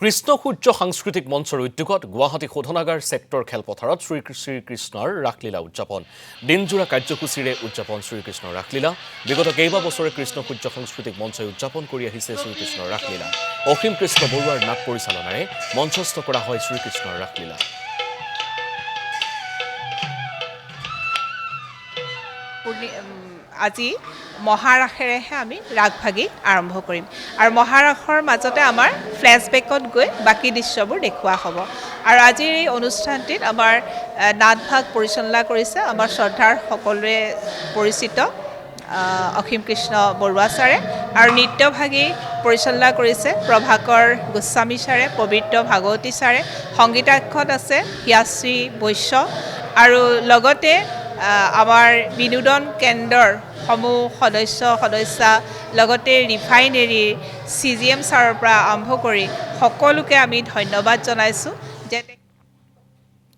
কৃষ্ণ সূৰ্য সাংস্কৃতিক মঞ্চৰ উদ্যোগত গুৱাহাটী শোধনাগাৰ ছেক্টৰ খেলপথাৰত শ্ৰীকৃষ্ণৰ ৰাসলীলা উদযাপন দিনজোৰা কাৰ্যসূচীৰে উদযাপন শ্ৰীকৃষ্ণৰ ৰাসলীলা বিগত কেইবা বছৰে কৃষ্ণ সূৰ্য সাংস্কৃতিক মঞ্চই উদযাপন কৰি আহিছে শ্ৰীকৃষ্ণৰ ৰাসলীলা অসীম কৃষ্ণ বৰুৱাৰ নাট পৰিচালনাৰে মঞ্চস্থ কৰা হয় শ্ৰীকৃষ্ণৰ ৰাসলীলা আজি মহাৰাসেৰেহে আমি ৰাগভাগী আৰম্ভ কৰিম আৰু মহাৰাসৰ মাজতে আমাৰ ফ্লেশ্ববেকত গৈ বাকী দৃশ্যবোৰ দেখুওৱা হ'ব আৰু আজিৰ এই অনুষ্ঠানটিত আমাৰ নাটভাগ পৰিচালনা কৰিছে আমাৰ শ্ৰদ্ধাৰ সকলোৱে পৰিচিত অসীম কৃষ্ণ বৰুৱা ছাৰে আৰু নৃত্যভাগী পৰিচালনা কৰিছে প্ৰভাকৰ গোস্বামী ছাৰে পবিত্ৰ ভাগৱতী ছাৰে সংগীতাক্ষত আছে হিয়াশ্ৰী বৈশ্য আৰু লগতে আমাৰ বিনোদন কেন্দ্ৰৰ সমূহ সদস্যা লগতে ৰিফাইনেৰী CGM ছাৰৰ পৰা আৰম্ভ কৰি সকলোকে আমি ধন্যবাদ জনাইছোঁ যে